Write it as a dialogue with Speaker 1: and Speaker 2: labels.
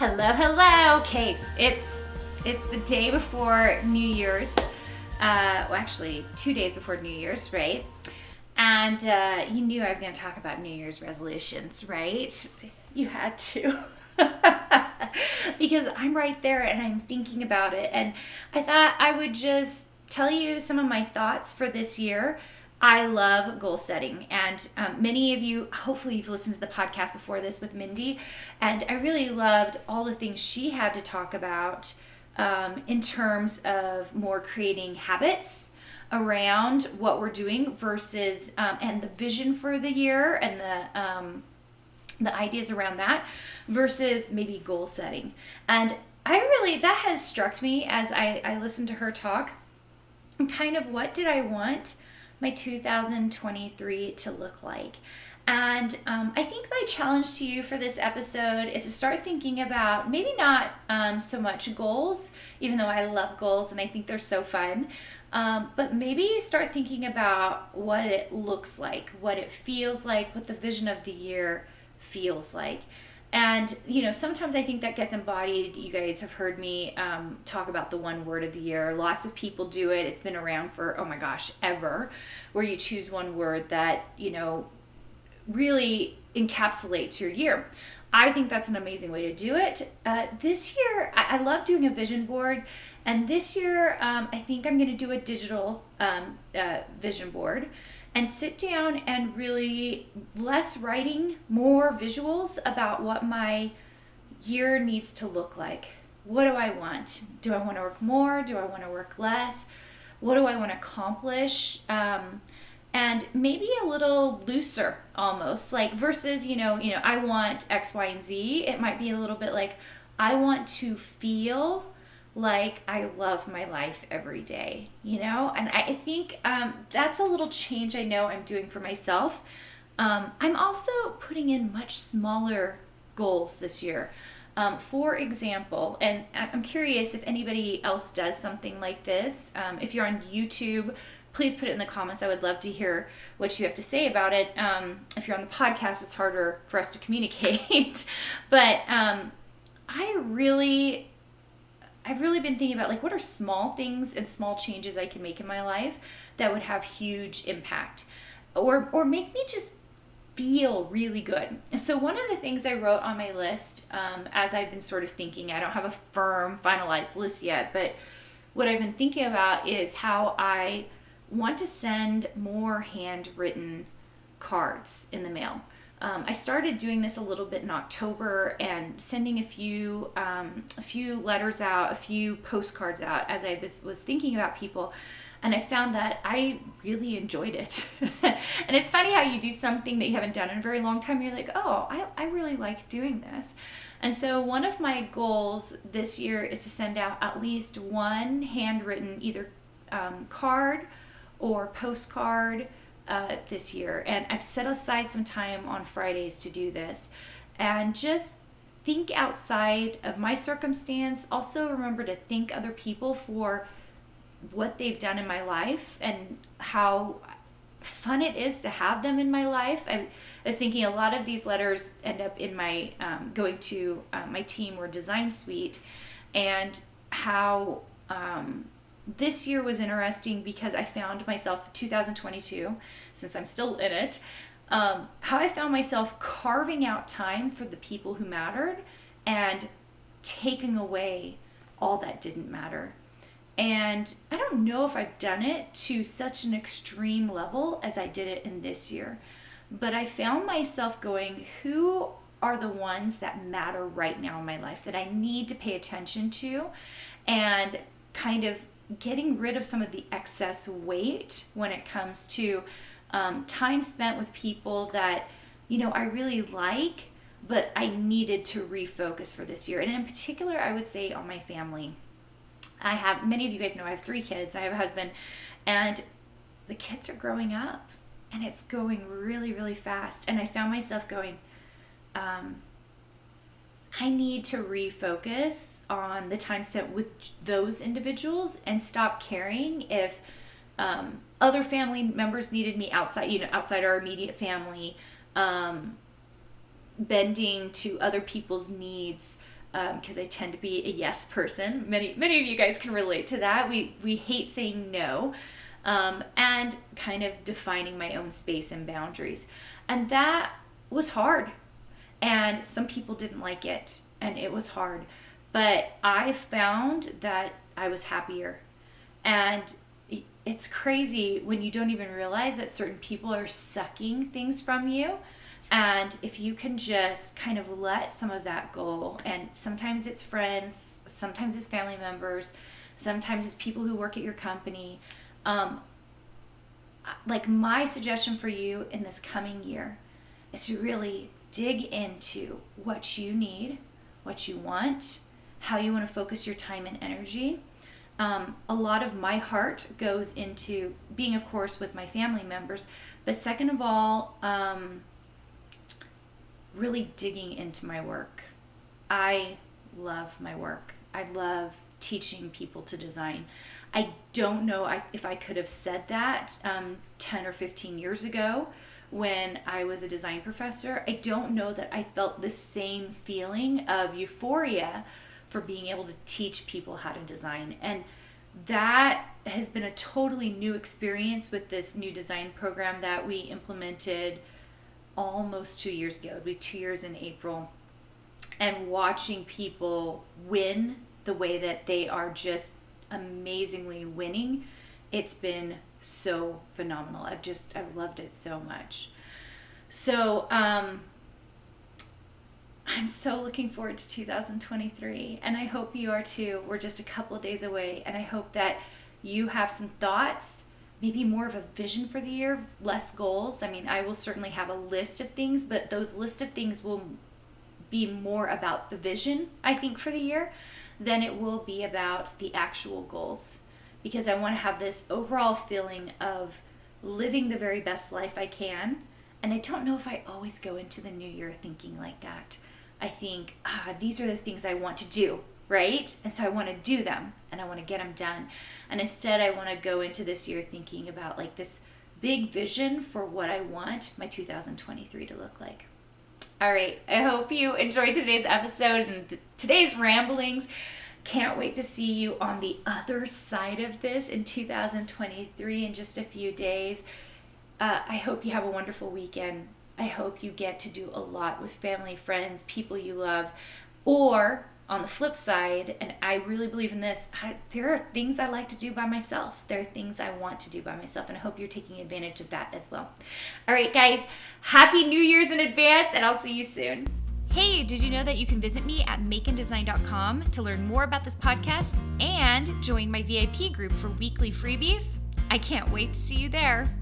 Speaker 1: Hello, hello. Okay, it's the day before New Year's. Well, actually, 2 days before New Year's, right? And you knew I was going to talk about New Year's resolutions, right? You had to. Because I'm right there and I'm thinking about it. And I thought I would just tell you some of my thoughts for this year. I love goal setting, and many of you, hopefully, you've listened to the podcast before this with Mindy, and I really loved all the things she had to talk about in terms of more creating habits around what we're doing versus and the vision for the year and the ideas around that versus maybe goal setting. And that has struck me as I listened to her talk, and kind of what did I want my 2023 to look like. And I think my challenge to you for this episode is to start thinking about maybe not so much goals, even though I love goals and I think they're so fun, but maybe start thinking about what it looks like, what it feels like, what the vision of the year feels like. And, sometimes I think that gets embodied. You guys have heard me talk about the one word of the year. Lots of people do it. It's been around for, oh my gosh, ever, where you choose one word that, really encapsulates your year. I think that's an amazing way to do it. This year, I love doing a vision board. And this year, I think I'm going to do a digital vision board and sit down and really less writing, more visuals about what my year needs to look like. What do I want? Do I want to work more? Do I want to work less? What do I want to accomplish? And maybe a little looser almost, like versus, I want X, Y, and Z. It might be a little bit like, I want to feel like I love my life every day, and I think that's a little change I know I'm doing for myself. I'm also putting in much smaller goals this year. For example, and I'm curious if anybody else does something like this. If you're on YouTube, please put it in the comments. I would love to hear what you have to say about it. If you're on the podcast, it's harder for us to communicate. But I've really been thinking about what are small things and small changes I can make in my life that would have huge impact or make me just feel really good. So one of the things I wrote on my list as I've been sort of thinking, I don't have a firm finalized list yet, but what I've been thinking about is how I want to send more handwritten cards in the mail. I started doing this a little bit in October and sending a few letters out, a few postcards out as I was thinking about people. And I found that I really enjoyed it. And it's funny how you do something that you haven't done in a very long time. You're like, oh, I really like doing this. And so one of my goals this year is to send out at least one handwritten either card or postcard this year. And I've set aside some time on Fridays to do this and just think outside of my circumstance. Also remember to thank other people for what they've done in my life and how fun it is to have them in my life. I was thinking a lot of these letters end up in my going to my team or design suite, and how this year was interesting because I found myself 2022, since I'm still in it, how I found myself carving out time for the people who mattered and taking away all that didn't matter. And I don't know if I've done it to such an extreme level as I did it in this year, but I found myself going, who are the ones that matter right now in my life that I need to pay attention to, and kind of getting rid of some of the excess weight when it comes to time spent with people that, I really like, but I needed to refocus for this year. And in particular, I would say on my family. Many of you guys know I have 3 kids. I have a husband, and the kids are growing up, and it's going really, really fast. And I found myself going, I need to refocus on the time spent with those individuals and stop caring if other family members needed me outside our immediate family, bending to other people's needs because I tend to be a yes person. Many of you guys can relate to that. We hate saying no, and kind of defining my own space and boundaries. And that was hard. And some people didn't like it, and it was hard. But I found that I was happier. And it's crazy when you don't even realize that certain people are sucking things from you. And if you can just kind of let some of that go, and sometimes it's friends, sometimes it's family members, sometimes it's people who work at your company. Like my suggestion for you in this coming year is to really dig into what you need, what you want, how you want to focus your time and energy. A lot of my heart goes into being, of course, with my family members, but second of all, really digging into my work. I love my work. I love teaching people to design. I don't know if I could have said that 10 or 15 years ago when I was a design professor. I don't know that I felt the same feeling of euphoria for being able to teach people how to design. And that has been a totally new experience with this new design program that we implemented almost 2 years ago. It'll be 2 years in April. And watching people win the way that they are just amazingly winning, it's been so phenomenal. I've loved it so much. So I'm so looking forward to 2023, and I hope you are too. We're just a couple of days away, and I hope that you have some thoughts, maybe more of a vision for the year, less goals. I mean, I will certainly have a list of things, but those list of things will be more about the vision, I think, for the year than it will be about the actual goals, because I want to have this overall feeling of living the very best life I can. And I don't know if I always go into the new year thinking like that. I think, these are the things I want to do, right? And so I want to do them, and I want to get them done. And instead, I want to go into this year thinking about like this big vision for what I want my 2023 to look like. All right, I hope you enjoyed today's episode and today's ramblings. Can't wait to see you on the other side of this in 2023 in just a few days. I hope you have a wonderful weekend. I hope you get to do a lot with family, friends, people you love. Or on the flip side, and I really believe in this, there are things I like to do by myself. There are things I want to do by myself, and I hope you're taking advantage of that as well. All right, guys, Happy New Year's in advance, and I'll see you soon. Hey, did you know that you can visit me at makeanddesign.com to learn more about this podcast and join my VIP group for weekly freebies? I can't wait to see you there.